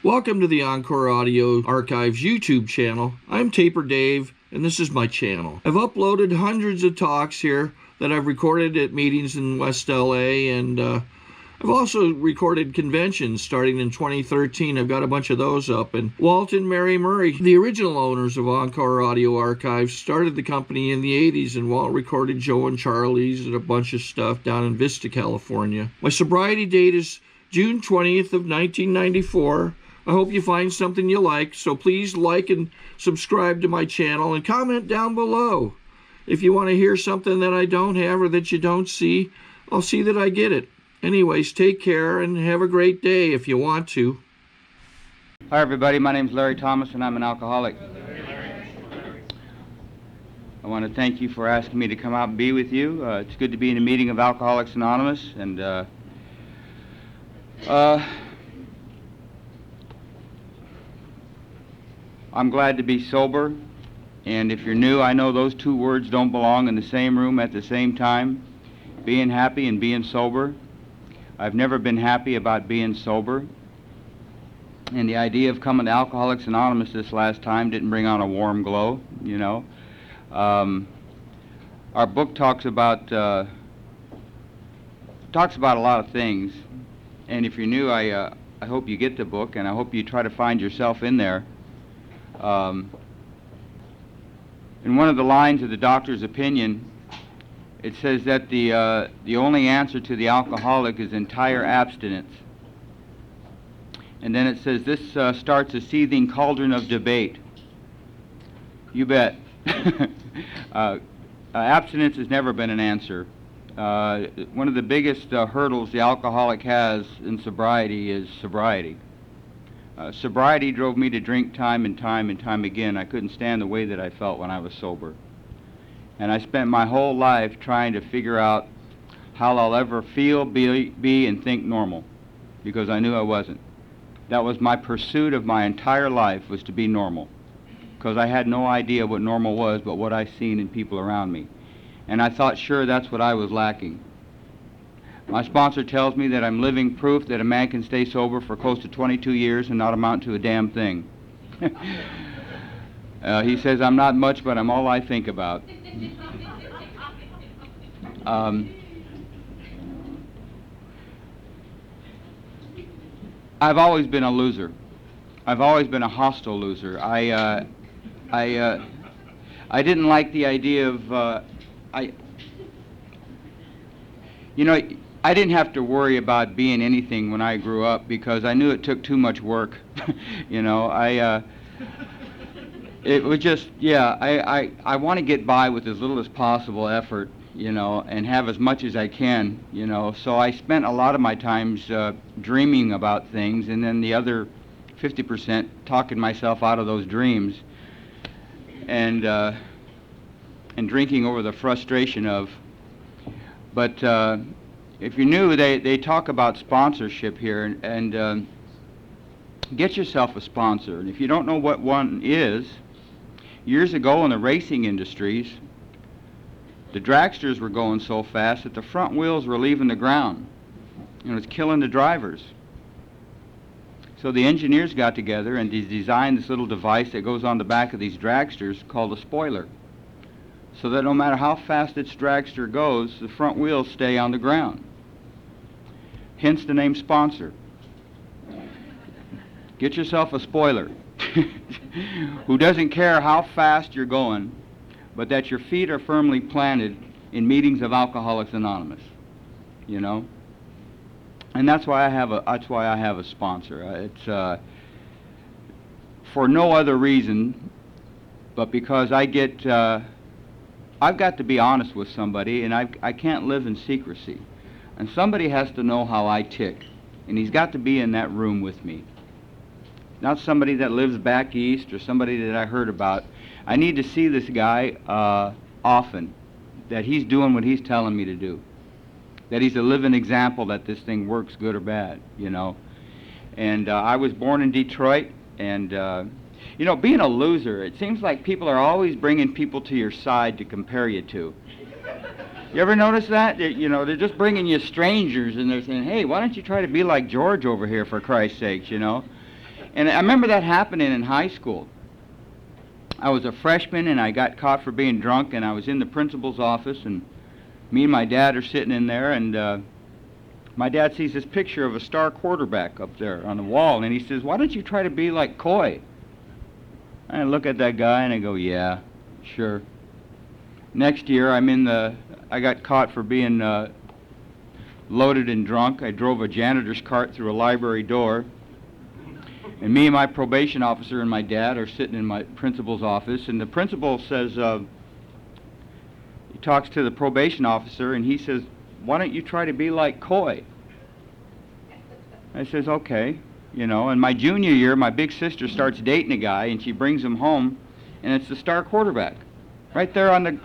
Welcome to the Encore Audio Archives YouTube channel. I'm Taper Dave, and this is my channel. I've uploaded hundreds of talks here that I've recorded at meetings in West LA, and I've also recorded conventions starting in 2013. I've got a bunch of those up. And Walt and Mary Murray, the original owners of Encore Audio Archives, started the company in the 80s, and Walt recorded Joe and Charlie's and a bunch of stuff down in Vista, California. My sobriety date is June 20th of 1994. I hope you find something you like, so please like and subscribe to my channel and comment down below. If you want to hear something that I don't have or that you don't see, I'll see that I get it. Anyways, take care and have a great day if you want to. Hi everybody, my name is Larry Thomas and I'm an alcoholic. I want to thank you for asking me to come out and be with you. It's good to be in a meeting of Alcoholics Anonymous, and I'm glad to be sober, and if you're new, I know those two words don't belong in the same room at the same time, being happy and being sober. I've never been happy about being sober, and the idea of coming to Alcoholics Anonymous this last time didn't bring on a warm glow, you know. Our book talks about a lot of things, and if you're new, I hope you get the book, and I hope you try to find yourself in there. In one of the lines of the doctor's opinion, it says that the only answer to the alcoholic is entire abstinence. And then it says this starts a seething cauldron of debate. You bet. Abstinence has never been an answer. One of the biggest hurdles the alcoholic has in sobriety is sobriety. Sobriety drove me to drink time and time and time again. I couldn't stand the way that I felt when I was sober. And I spent my whole life trying to figure out how I'll ever feel, be, and think normal, because I knew I wasn't. That was my pursuit of my entire life, was to be normal, because I had no idea what normal was but what I seen in people around me. And I thought, sure, that's what I was lacking. My sponsor tells me that I'm living proof that a man can stay sober for close to 22 years and not amount to a damn thing. He says I'm not much, but I'm all I think about. I've always been a loser. I've always been a hostile loser. I didn't like the idea of, I didn't have to worry about being anything when I grew up because I knew it took too much work. It was just, I want to get by with as little as possible effort, and have as much as I can, So I spent a lot of my times dreaming about things, and then the other 50% talking myself out of those dreams, and drinking over the frustration of. But if you're new, they talk about sponsorship here, and get yourself a sponsor. And if you don't know what one is, years ago in the racing industries, the dragsters were going so fast that the front wheels were leaving the ground, and it was killing the drivers. So the engineers got together and designed this little device that goes on the back of these dragsters called a spoiler, so that no matter how fast its dragster goes, the front wheels stay on the ground. Hence the name sponsor. Get yourself a spoiler who doesn't care how fast you're going, but that your feet are firmly planted in meetings of Alcoholics Anonymous, And that's why I have a sponsor. It's for no other reason, but because I've got to be honest with somebody, and I can't live in secrecy. And somebody has to know how I tick, and he's got to be in that room with me. Not somebody that lives back east or somebody that I heard about. I need to see this guy often, that he's doing what he's telling me to do, that he's a living example that this thing works good or bad, And I was born in Detroit, and being a loser, it seems like people are always bringing people to your side to compare you to. You ever notice that? They're just bringing you strangers, and they're saying, hey, why don't you try to be like George over here, for Christ's sakes, And I remember that happening in high school. I was a freshman, and I got caught for being drunk, and I was in the principal's office, and me and my dad are sitting in there, and my dad sees this picture of a star quarterback up there on the wall, and he says, "Why don't you try to be like Coy?" And I look at that guy, and I go, "Yeah, sure." Next year, I got caught for being loaded and drunk. I drove a janitor's cart through a library door. And me and my probation officer and my dad are sitting in my principal's office, and the principal says, he talks to the probation officer, and he says, "Why don't you try to be like Coy?" I says, "Okay." And my junior year, my big sister starts dating a guy, and she brings him home, and it's the star quarterback, right there on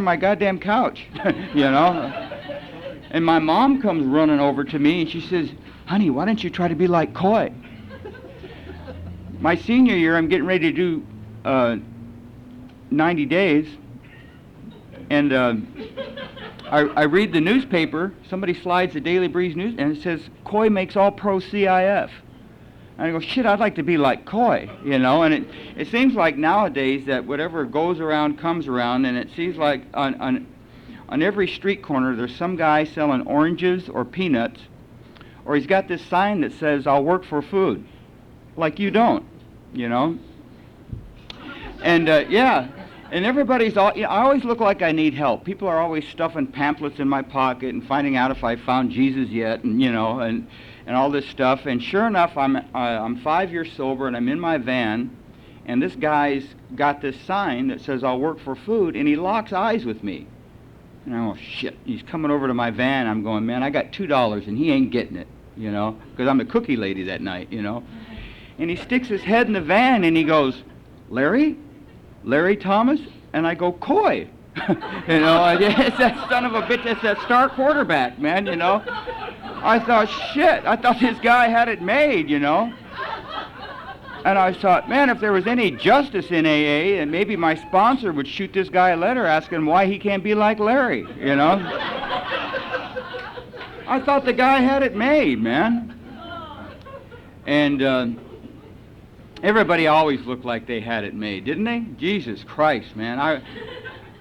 my goddamn couch, And my mom comes running over to me, and she says, "Honey, why don't you try to be like Coy?" My senior year, I'm getting ready to do 90 days, and I read the newspaper. Somebody slides the Daily Breeze news, and it says, "Coy makes all-pro CIF." And I go, "Shit, I'd like to be like Coy," And it seems like nowadays that whatever goes around comes around, and it seems like on every street corner there's some guy selling oranges or peanuts, or he's got this sign that says, "I'll work for food." Like you don't, And yeah, and everybody's I always look like I need help. People are always stuffing pamphlets in my pocket and finding out if I found Jesus yet, and and all this stuff. And sure enough, I'm 5 years sober, and I'm in my van, and this guy's got this sign that says, "I'll work for food," and he locks eyes with me. And I go, shit, he's coming over to my van. I'm going, man, I got $2, and he ain't getting it, because I'm the cookie lady that night, And he sticks his head in the van, and he goes, "Larry? Larry Thomas?" And I go, "Coy." It's that son of a bitch, it's that star quarterback, man, I thought, shit, I thought this guy had it made, And I thought, man, if there was any justice in AA, and maybe my sponsor would shoot this guy a letter asking why he can't be like Larry, I thought the guy had it made, man. And everybody always looked like they had it made, didn't they? Jesus Christ, man.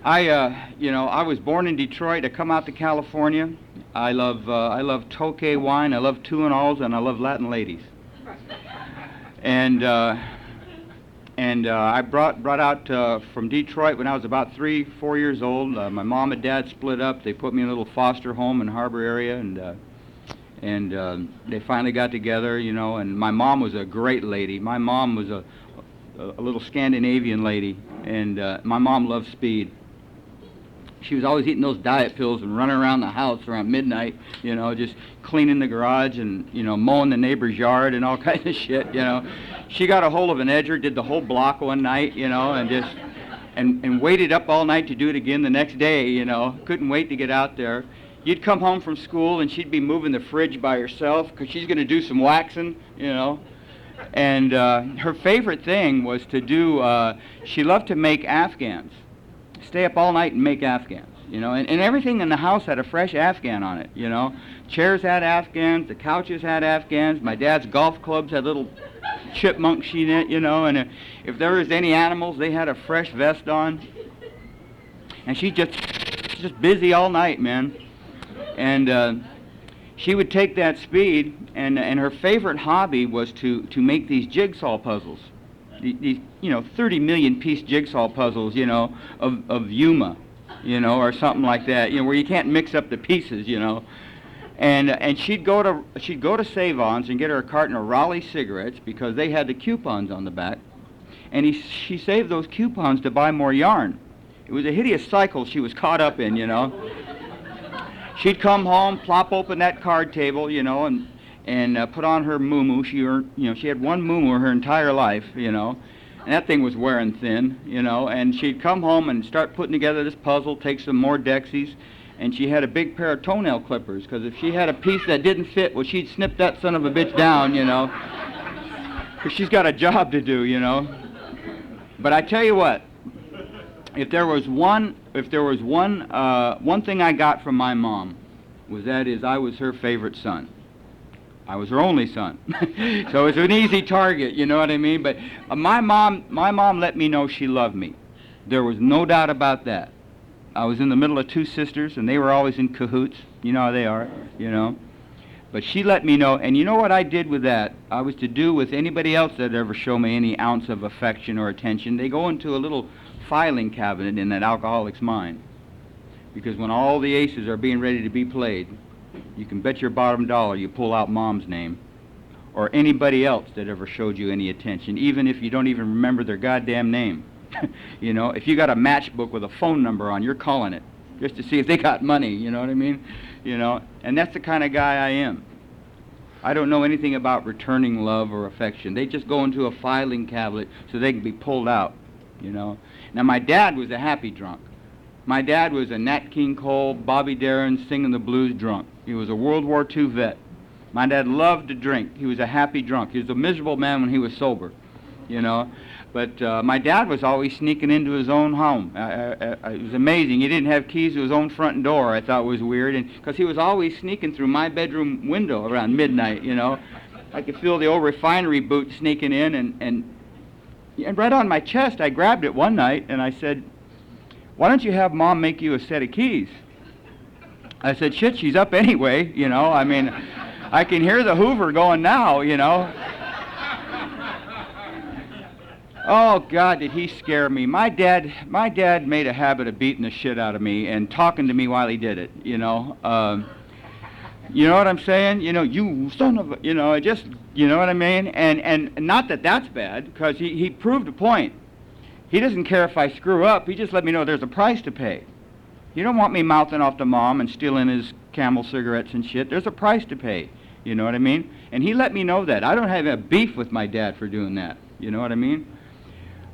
I was born in Detroit. I come out to California. I love Tokay wine. I love two-and-alls, and I love Latin ladies. And I brought out from Detroit when I was about 3-4 years old. My mom and dad split up. They put me in a little foster home in the Harbor area, and they finally got together, and my mom was a great lady. My mom was a little Scandinavian lady, and my mom loved speed. She was always eating those diet pills and running around the house around midnight, just cleaning the garage and, mowing the neighbor's yard and all kinds of shit, She got a hold of an edger, did the whole block one night, and waited up all night to do it again the next day, Couldn't wait to get out there. You'd come home from school, and she'd be moving the fridge by herself because she's going to do some waxing, And her favorite thing was to do, she loved to make Afghans. Stay up all night and make Afghans, And everything in the house had a fresh Afghan on it, Chairs had Afghans, the couches had Afghans, my dad's golf clubs had little chipmunks in it, And if there was any animals, they had a fresh vest on. And she's just busy all night, man. And she would take that speed, and her favorite hobby was to make these jigsaw puzzles, these 30 million piece jigsaw puzzles, of Yuma, or something like that, where you can't mix up the pieces, And she'd go to Save-Ons and get her a carton of Raleigh cigarettes because they had the coupons on the back, and she saved those coupons to buy more yarn. It was a hideous cycle she was caught up in, She'd come home, plop open that card table, and put on her muumuu. She had one muumuu her entire life, and that thing was wearing thin, And she'd come home and start putting together this puzzle, take some more Dexies, and she had a big pair of toenail clippers, because if she had a piece that didn't fit, well, she'd snip that son of a bitch down, because she's got a job to do, But I tell you what, if there was one thing I got from my mom, was I was her favorite son. I was her only son. So it's an easy target, you know what I mean? But my mom let me know she loved me. There was no doubt about that. I was in the middle of two sisters, and they were always in cahoots. You know how they are, you know. But she let me know, and you know what I did with that? I was to do with anybody else that ever show me any ounce of affection or attention. They go into a little filing cabinet in that alcoholic's mind. Because when all the aces are being ready to be played, you can bet your bottom dollar you pull out Mom's name or anybody else that ever showed you any attention, even if you don't even remember their goddamn name. You know, if you got a matchbook with a phone number on, you're calling it just to see if they got money, you know what I mean? You know, and that's the kind of guy I am. I don't know anything about returning love or affection. They just go into a filing cabinet so they can be pulled out, you know. Now, my dad was a happy drunk. My dad was a Nat King Cole, Bobby Darin, singing the blues drunk. He was a World War II vet. My dad loved to drink. He was a happy drunk. He was a miserable man when he was sober, you know. But my dad was always sneaking into his own home. It was amazing. He didn't have keys to his own front door. I thought was weird, and because he was always sneaking through my bedroom window around midnight, you know. I could feel the old refinery boot sneaking in, and right on my chest, I grabbed it one night, and I said, "Why don't you have Mom make you a set of keys?" I said, "Shit, she's up anyway, you know. I mean, I can hear the Hoover going now, you know." Oh, God, did he scare me. My dad made a habit of beating the shit out of me and talking to me while he did it, you know. You know what I'm saying? You know, you son of a, you know, just, you know what I mean? And not that that's bad, because he proved a point. He doesn't care if I screw up. He just let me know there's a price to pay. You don't want me mouthing off to Mom and stealing his Camel cigarettes and shit. There's a price to pay. You know what I mean? And he let me know that. I don't have a beef with my dad for doing that. You know what I mean?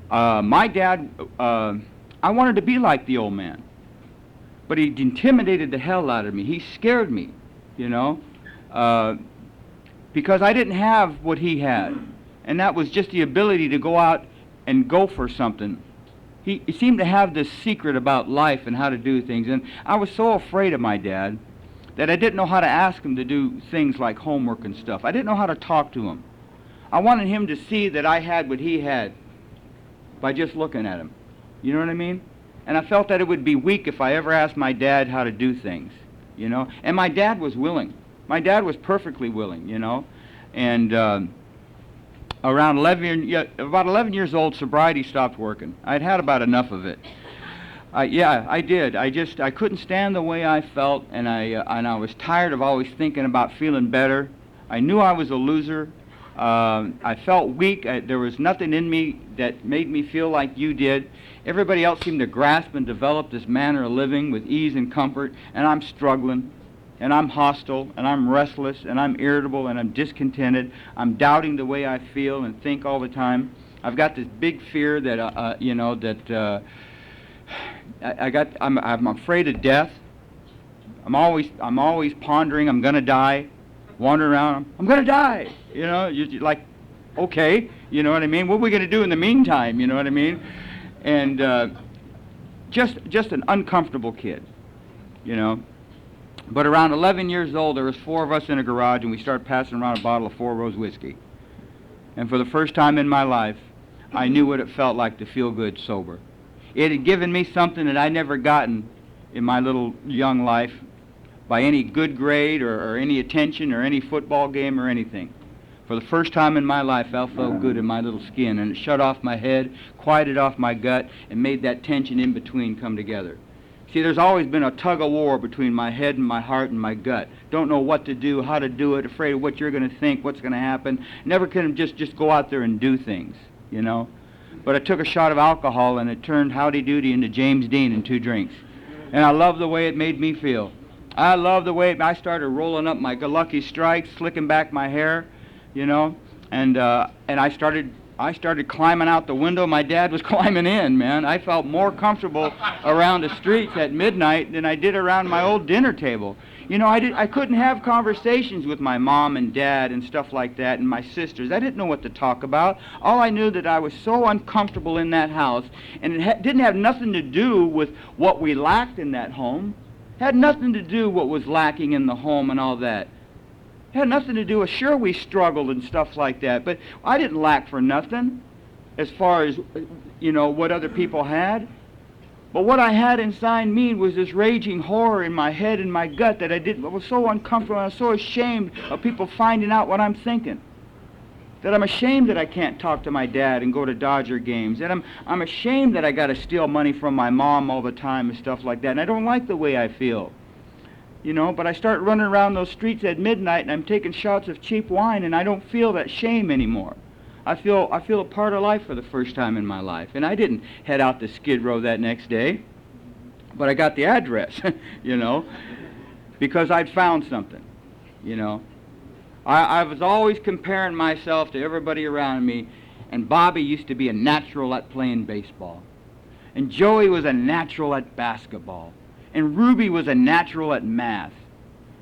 My dad, I wanted to be like the old man. But he intimidated the hell out of me. He scared me, you know, because I didn't have what he had. And that was just the ability to go out and go for something. He seemed to have this secret about life and how to do things. And I was so afraid of my dad that I didn't know how to ask him to do things like homework and stuff. I didn't know how to talk to him. I wanted him to see that I had what he had by just looking at him. You know what I mean? And I felt that it would be weak if I ever asked my dad how to do things, you know? And my dad was willing. My dad was perfectly willing, you know? And around about 11 years old, sobriety stopped working. I'd had about enough of it. Yeah, I did. I couldn't stand the way I felt, and I was tired of always thinking about feeling better. I knew I was a loser. I felt weak. There was nothing in me that made me feel like you did. Everybody else seemed to grasp and develop this manner of living with ease and comfort, and I'm struggling, and I'm hostile, and I'm restless, and I'm irritable, and I'm discontented. I'm doubting the way I feel and think all the time. I've got this big fear that, you know, that I'm afraid of death. I'm always pondering I'm going to die. Wandering around, I'm going to die. You know, you're like, okay, you know what I mean? What are we going to do in the meantime, you know what I mean? And just an uncomfortable kid, you know. But around 11 years old, there was 4 of us in a garage, and we started passing around a bottle of 4 Rose whiskey. And for the first time in my life, I knew what it felt like to feel good sober. It had given me something that I'd never gotten in my little young life by any good grade or any attention or any football game or anything. For the first time in my life, I felt good in my little skin, and it shut off my head, quieted off my gut, and made that tension in between come together. See, there's always been a tug-of-war between my head and my heart and my gut. Don't know what to do, how to do it, afraid of what you're going to think, what's going to happen. Never can just go out there and do things, you know. But I took a shot of alcohol, and it turned Howdy Doody into James Dean in 2 drinks. And I love the way it made me feel. I love the way I started rolling up my Lucky Strikes, slicking back my hair, you know, and I started climbing out the window. My dad was climbing in, man. I felt more comfortable around the streets at midnight than I did around my old dinner table. You know, I couldn't have conversations with my mom and dad and stuff like that, and my sisters. I didn't know what to talk about. All I knew that I was so uncomfortable in that house, and it didn't have nothing to do with what we lacked in that home. Had nothing to do what was lacking in the home and all that. It had nothing to do with, sure, we struggled and stuff like that, but I didn't lack for nothing as far as, you know, what other people had. But what I had inside me was this raging horror in my head and my gut that I was so uncomfortable. I was so ashamed of people finding out what I'm thinking. That I'm ashamed that I can't talk to my dad and go to Dodger games. That I'm ashamed that I got to steal money from my mom all the time and stuff like that. And I don't like the way I feel. You know, but I start running around those streets at midnight and I'm taking shots of cheap wine and I don't feel that shame anymore. I feel a part of life for the first time in my life. And I didn't head out to Skid Row that next day, but I got the address, you know, because I'd found something, you know. I was always comparing myself to everybody around me, and Bobby used to be a natural at playing baseball, and Joey was a natural at basketball, and Ruby was a natural at math,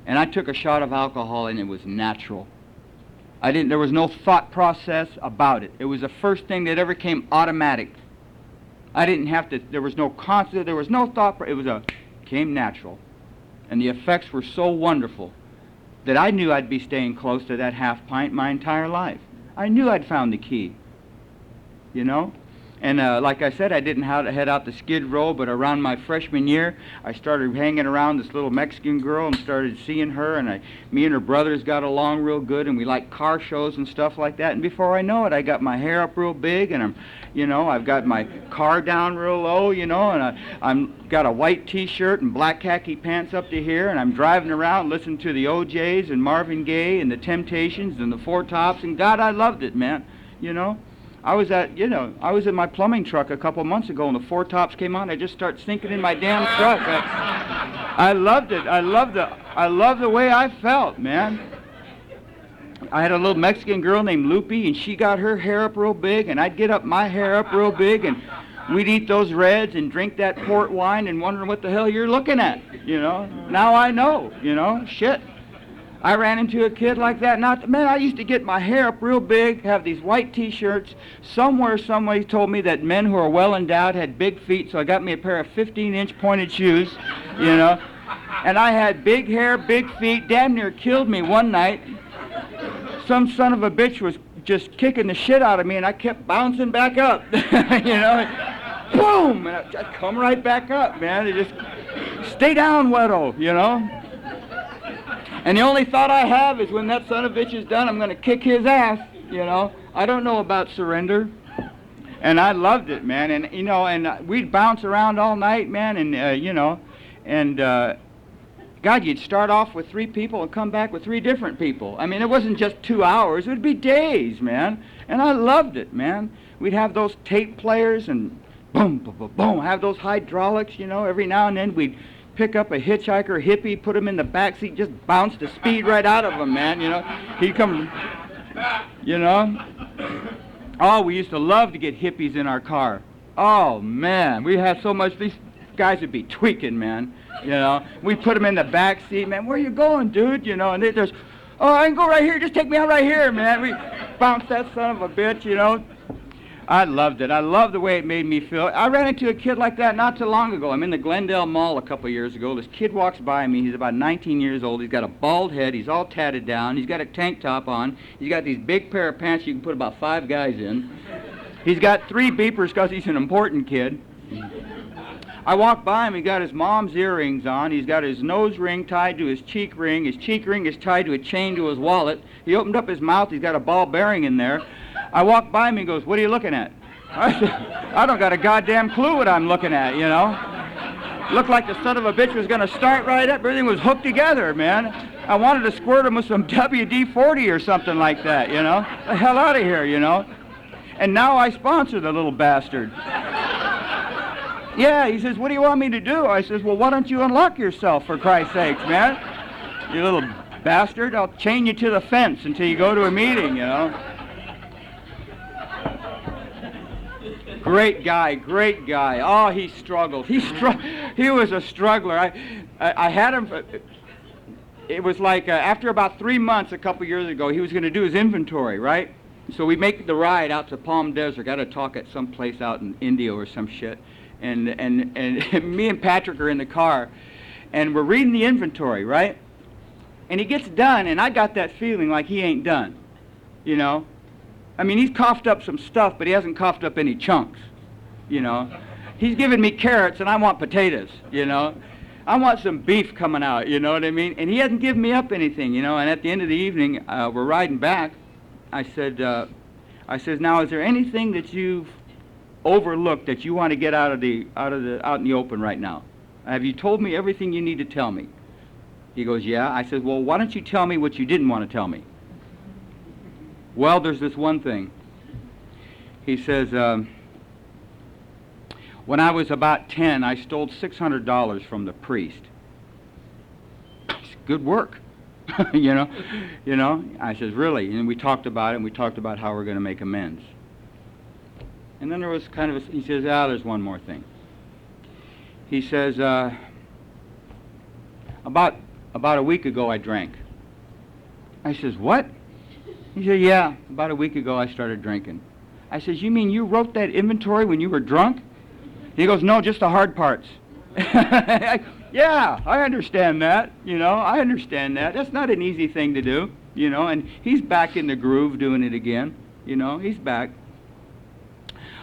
and I took a shot of alcohol and it was natural. There was no thought process about it. It was the first thing that ever came automatic. I didn't have to, there was no concept, there was no thought, came natural. And the effects were so wonderful that I knew I'd be staying close to that half pint my entire life. I knew I'd found the key, you know? And like I said, I didn't head out to Skid Row, but around my freshman year, I started hanging around this little Mexican girl and started seeing her, and me and her brothers got along real good, and we liked car shows and stuff like that. And before I know it, I got my hair up real big, and I've got my car down real low, you know, and I'm got a white T-shirt and black khaki pants up to here, and I'm driving around listening to the OJs and Marvin Gaye and the Temptations and the Four Tops, and God, I loved it, man, you know. I was in my plumbing truck a couple months ago, and the Four Tops came on. I just started sinking in my damn truck. I loved it. I loved the way I felt, man. I had a little Mexican girl named Lupe, and she got her hair up real big, and I'd get up my hair up real big, and we'd eat those reds and drink that port wine and wondering what the hell you're looking at, you know. Now I know, you know, shit. I ran into a kid like that. Man, I used to get my hair up real big, have these white T-shirts. Somewhere, somebody told me that men who are well endowed had big feet, so I got me a pair of 15-inch pointed shoes, you know. And I had big hair, big feet, damn near killed me one night. Some son of a bitch was just kicking the shit out of me, and I kept bouncing back up, you know. Boom! And I'd come right back up, man. It just, stay down, Weddle, you know. And the only thought I have is when that son of a bitch is done, I'm going to kick his ass, you know. I don't know about surrender. And I loved it, man. And, you know, and we'd bounce around all night, man, and, you know, and, God, you'd start off with 3 people and come back with 3 different people. I mean, it wasn't just 2 hours. It would be days, man. And I loved it, man. We'd have those tape players and boom, boom, boom, boom, have those hydraulics, you know. Every now and then we'd pick up a hitchhiker hippie, put him in the back seat, just bounce the speed right out of him, man, you know. He'd come, you know. Oh, we used to love to get hippies in our car. Oh, man, we had so much, these guys would be tweaking, man, you know. We put them in the back seat, man, where you going, dude, you know, and there's, oh, I can go right here, just take me out right here, man. We bounced that son of a bitch, you know. I loved it. I loved the way it made me feel. I ran into a kid like that not too long ago. I'm in the Glendale Mall a couple years ago. This kid walks by me. He's about 19 years old. He's got a bald head. He's all tatted down. He's got a tank top on. He's got these big pair of pants you can put about 5 guys in. He's got 3 beepers because he's an important kid. I walked by him. He got his mom's earrings on. He's got his nose ring tied to his cheek ring. His cheek ring is tied to a chain to his wallet. He opened up his mouth. He's got a ball bearing in there. I walked by him, he goes, what are you looking at? I said, I don't got a goddamn clue what I'm looking at, you know. Looked like the son of a bitch was going to start right up. Everything was hooked together, man. I wanted to squirt him with some WD-40 or something like that, you know. The hell out of here, you know. And now I sponsor the little bastard. Yeah, he says, what do you want me to do? I says, well, why don't you unlock yourself, for Christ's sakes, man? You little bastard, I'll chain you to the fence until you go to a meeting, you know. Great guy, great guy. Oh, he struggled. He was a struggler. I had him. It was like after about 3 months, a couple years ago, he was going to do his inventory, right? So we make the ride out to Palm Desert. Got to talk at some place out in India or some shit. And me and Patrick are in the car, and we're reading the inventory, right? And he gets done, and I got that feeling like he ain't done, you know. I mean, he's coughed up some stuff, but he hasn't coughed up any chunks, you know. He's giving me carrots, and I want potatoes, you know. I want some beef coming out, you know what I mean? And he hasn't given me up anything, you know. And at the end of the evening, we're riding back. I said, now, is there anything that you've overlooked that you want to get out in the open right now? Have you told me everything you need to tell me? He goes, yeah. I said, well, why don't you tell me what you didn't want to tell me? Well, there's this one thing. He says, when I was about 10, I stole $600 from the priest. It's good work, you know. I says, really? And we talked about it, and we talked about how we're going to make amends. And then there was kind of he says, there's one more thing. He says, about a week ago I drank. I says, what? He said, yeah, about a week ago I started drinking. I says, you mean you wrote that inventory when you were drunk? He goes, no, just the hard parts. Yeah, I understand that, you know, I understand that. That's not an easy thing to do, you know, and he's back in the groove doing it again, you know, he's back.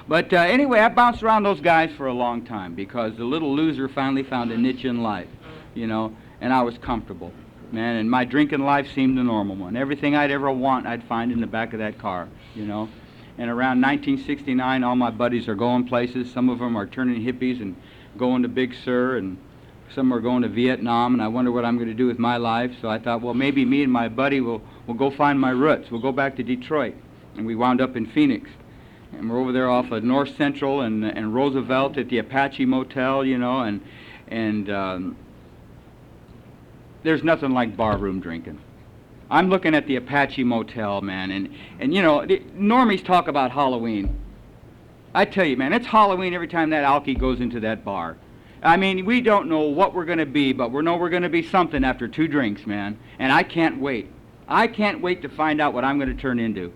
But anyway, I bounced around those guys for a long time because the little loser finally found a niche in life, you know, and I was comfortable, man, and my drinking life seemed the normal one. Everything I'd ever want, I'd find in the back of that car, you know. And around 1969, all my buddies are going places. Some of them are turning hippies and going to Big Sur, and some are going to Vietnam, and I wonder what I'm going to do with my life. So I thought, well, maybe me and my buddy will go find my roots. We'll go back to Detroit. And we wound up in Phoenix. And we're over there off of North Central and Roosevelt at the Apache Motel, you know, and there's nothing like barroom drinking. I'm looking at the Apache Motel, man, and you know, normies talk about Halloween. I tell you, man, it's Halloween every time that alky goes into that bar. I mean, we don't know what we're going to be, but we know we're going to be something after 2 drinks, man, and I can't wait. I can't wait to find out what I'm going to turn into.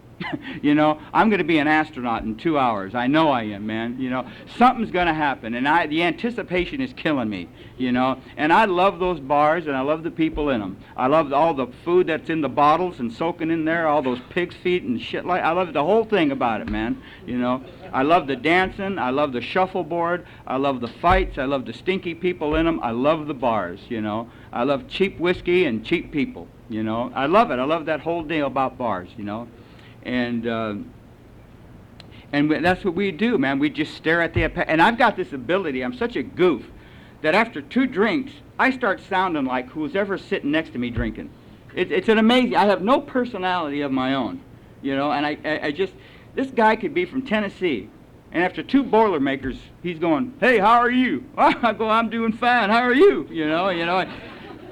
You know, I'm going to be an astronaut in 2 hours. I know I am, man. You know, something's going to happen, and the anticipation is killing me, you know. And I love those bars, and I love the people in them. I love all the food that's in the bottles and soaking in there, all those pig's feet and shit I love the whole thing about it, man. You know, I love the dancing. I love the shuffleboard. I love the fights. I love the stinky people in them. I love the bars, you know. I love cheap whiskey and cheap people, you know. I love it. I love that whole deal about bars, you know. And that's what we do, man. We just stare at the... And I've got this ability, I'm such a goof, that after 2 drinks, I start sounding like who's ever sitting next to me drinking. It's an amazing... I have no personality of my own, you know, and I just... This guy could be from Tennessee, and after 2 Boilermakers, he's going, hey, how are you? I go, I'm doing fine, how are you? You know,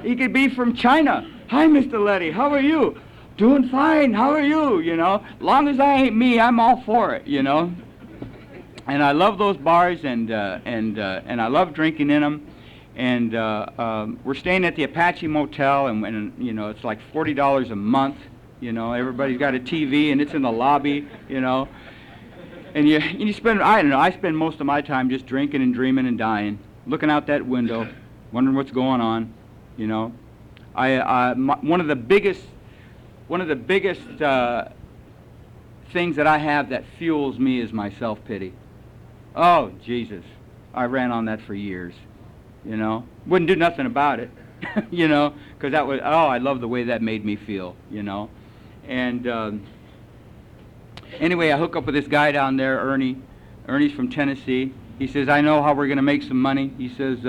he could be from China. Hi, Mr. Letty, how are you? Doing fine, how are you? You know, long as I ain't me, I'm all for it, you know. And I love those bars, and I love drinking in them. And we're staying at the Apache Motel, and you know, it's like $40 a month. You know, everybody's got a TV, and it's in the lobby, you know. And you spend, I don't know, I spend most of my time just drinking and dreaming and dying, looking out that window, wondering what's going on, you know. One of the biggest things that I have that fuels me is my self-pity. Oh, Jesus. I ran on that for years, you know. Wouldn't do nothing about it, you know, because that was, I love the way that made me feel, you know. And anyway, I hook up with this guy down there, Ernie. Ernie's from Tennessee. He says, I know how we're going to make some money. He says,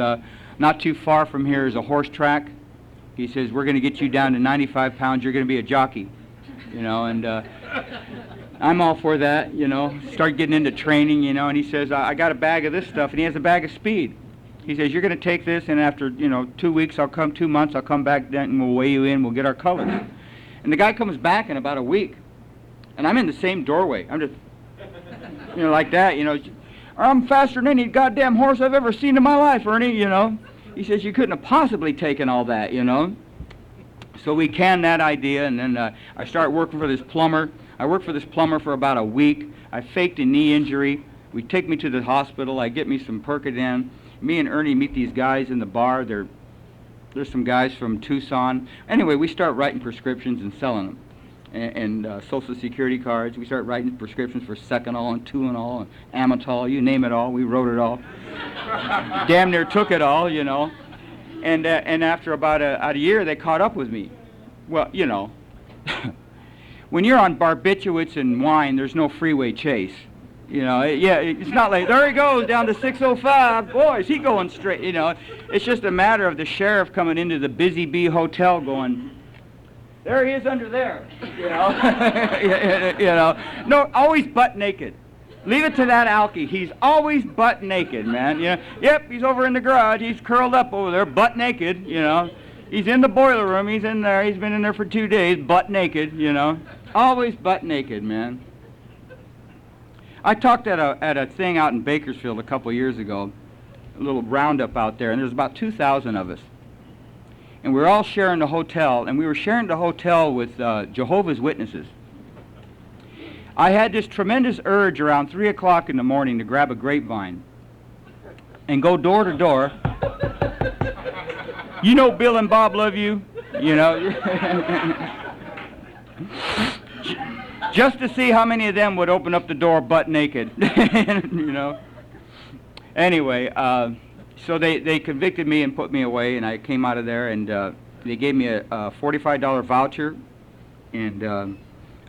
not too far from here is a horse track. He says, we're going to get you down to 95 pounds. You're going to be a jockey, you know, and I'm all for that, you know. Start getting into training, you know, and he says, I got a bag of this stuff, and he has a bag of speed. He says, you're going to take this, and after, you know, 2 weeks, 2 months, I'll come back then, and we'll weigh you in, we'll get our colors. And the guy comes back in about a week, and I'm in the same doorway. I'm just, you know, like that, you know. I'm faster than any goddamn horse I've ever seen in my life, Ernie, you know. He says, you couldn't have possibly taken all that, you know. So we canned that idea, and then I start working for this plumber. I worked for this plumber for about a week. I faked a knee injury. We take me to the hospital. I get me some Percodan. Me and Ernie meet these guys in the bar. They're There's some guys from Tucson. Anyway, we start writing prescriptions and selling them. And Social Security cards. We start writing prescriptions for Seconal and Tuinal and Amatol, you name it all. We wrote it all. Damn near took it all, you know. And after about a year, they caught up with me. Well, you know, when you're on barbiturates and wine, there's no freeway chase. You know, yeah, it's not like, there he goes down to 605. Boy, is he going straight, you know. It's just a matter of the sheriff coming into the Busy Bee Hotel going, there he is under there, you know. You know, no, always butt naked. Leave it to that alky. He's always butt naked, man. You know, yep, he's over in the garage. He's curled up over there, butt naked, you know. He's in the boiler room. He's in there. He's been in there for 2 days, butt naked, you know. Always butt naked, man. I talked at a thing out in Bakersfield a couple years ago, a little roundup out there, and there's about 2,000 of us. And we were all sharing the hotel, and we were sharing the hotel with Jehovah's Witnesses. I had this tremendous urge around 3 o'clock in the morning to grab a grapevine and go door to door. You know Bill and Bob love you, you know. Just to see how many of them would open up the door butt naked, you know. Anyway, so they convicted me and put me away, and I came out of there, and they gave me a $45 voucher, and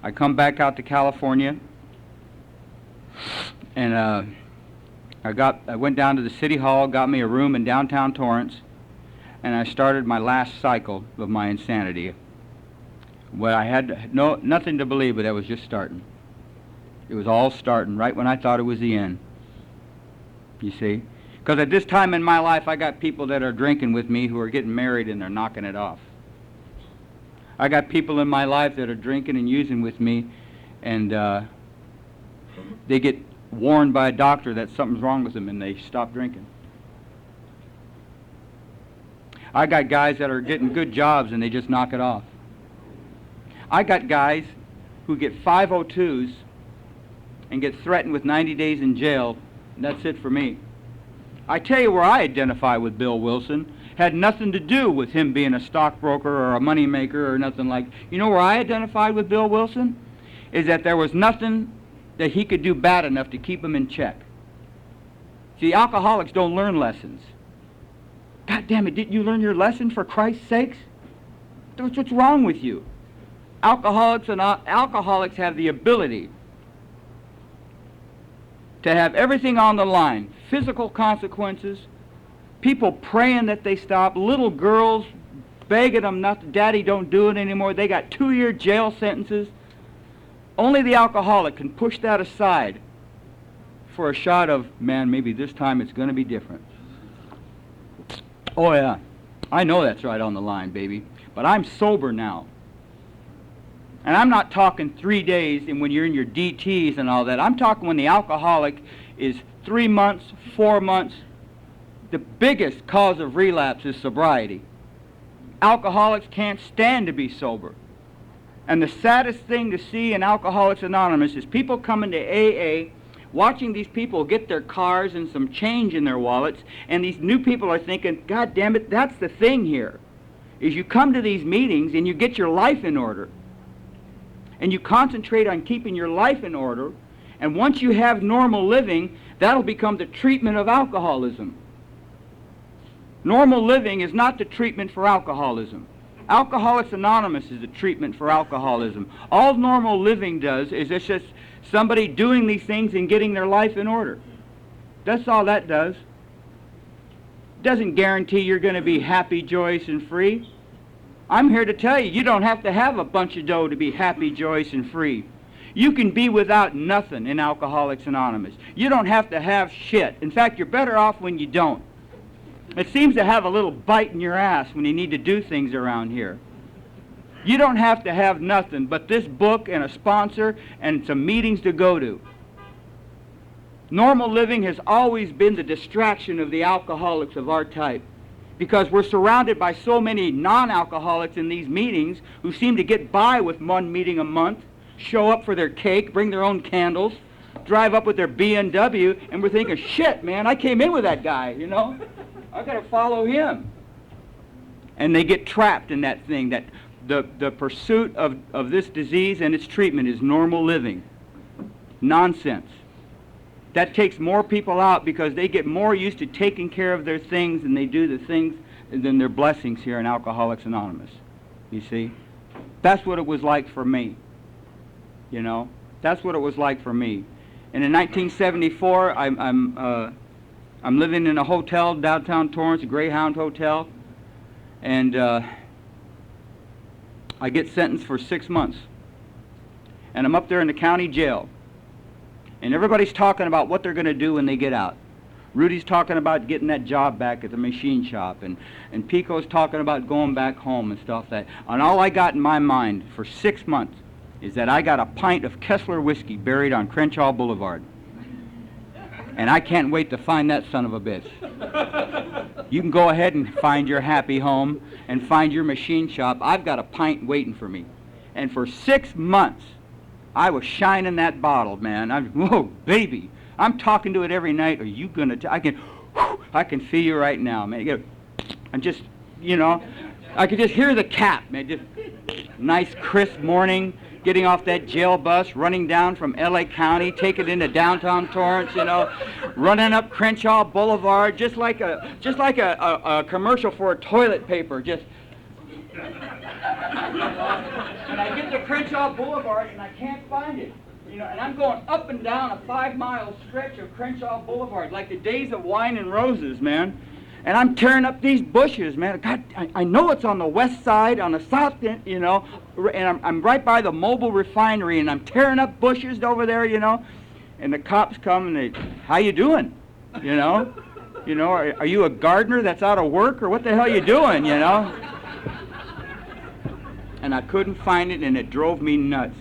I come back out to California, and I went down to the city hall, got me a room in downtown Torrance, and I started my last cycle of my insanity. Well, I had nothing to believe, but that was just starting. It was all starting right when I thought it was the end. You see? Because at this time in my life, I got people that are drinking with me who are getting married and they're knocking it off. I got people in my life that are drinking and using with me, and they get warned by a doctor that something's wrong with them and they stop drinking. I got guys that are getting good jobs and they just knock it off. I got guys who get 502s and get threatened with 90 days in jail, and that's it for me. I tell you where I identify with Bill Wilson. Had nothing to do with him being a stockbroker or a money maker or nothing like. You know where I identified with Bill Wilson? Is that there was nothing that he could do bad enough to keep him in check. See, alcoholics don't learn lessons. God damn it, didn't you learn your lesson for Christ's sakes? What's wrong with you? Alcoholics have the ability to have everything on the line. Physical consequences, people praying that they stop, little girls begging them not to, Daddy, don't do it anymore. They got 2-year jail sentences. Only the alcoholic can push that aside for a shot of, man, maybe this time it's going to be different. Oh yeah, I know that's right on the line, baby. But I'm sober now. And I'm not talking 3 days and when you're in your DTs and all that. I'm talking when the alcoholic is 3 months, 4 months. The biggest cause of relapse is sobriety. Alcoholics can't stand to be sober. And the saddest thing to see in Alcoholics Anonymous is people coming to AA, watching these people get their cars and some change in their wallets, and these new people are thinking, God damn it, that's the thing here, is you come to these meetings and you get your life in order. And you concentrate on keeping your life in order, and once you have normal living, that'll become the treatment of alcoholism. Normal living is not the treatment for alcoholism. Alcoholics Anonymous is the treatment for alcoholism. All normal living does is it's just somebody doing these things and getting their life in order. That's all that does. Doesn't guarantee you're going to be happy, joyous, and free. I'm here to tell you, you don't have to have a bunch of dough to be happy, joyous, and free. You can be without nothing in Alcoholics Anonymous. You don't have to have shit. In fact, you're better off when you don't. It seems to have a little bite in your ass when you need to do things around here. You don't have to have nothing but this book and a sponsor and some meetings to go to. Normal living has always been the distraction of the alcoholics of our type, because we're surrounded by so many non-alcoholics in these meetings who seem to get by with one meeting a month, show up for their cake, bring their own candles, drive up with their BMW, and we're thinking, shit, man, I came in with that guy, you know? I gotta follow him. And they get trapped in that thing, that the pursuit of this disease and its treatment is normal living. Nonsense. That takes more people out because they get more used to taking care of their things than they do the things than their blessings here in Alcoholics Anonymous. You see? That's what it was like for me. You know? That's what it was like for me. And in 1974, I'm living in a hotel downtown Torrance, a Greyhound Hotel, and I get sentenced for 6 months. And I'm up there in the county jail. And everybody's talking about what they're going to do when they get out. Rudy's talking about getting that job back at the machine shop, and Pico's talking about going back home and stuff like that. And all I got in my mind for 6 months is that I got a pint of Kessler whiskey buried on Crenshaw Boulevard. And I can't wait to find that son of a bitch. You can go ahead and find your happy home and find your machine shop. I've got a pint waiting for me. And for 6 months, I was shining that bottle, man. Whoa, baby. I'm talking to it every night. Are you going to... I can feel you right now, man. I'm just, you know, I could just hear the cap, man. Just nice, crisp morning, getting off that jail bus, running down from L.A. County, taking it into downtown Torrance, you know, running up Crenshaw Boulevard, just like a commercial for a toilet paper, just... And I get to Crenshaw Boulevard and I can't find it. You know, and I'm going up and down a 5-mile stretch of Crenshaw Boulevard like the days of wine and roses, man. And I'm tearing up these bushes, man. God, I know it's on the west side, on the south end, you know, and I'm right by the mobile refinery, and I'm tearing up bushes over there, you know. And the cops come and they, how you doing? You know, are you a gardener that's out of work, or what the hell you doing, you know? And I couldn't find it, and it drove me nuts,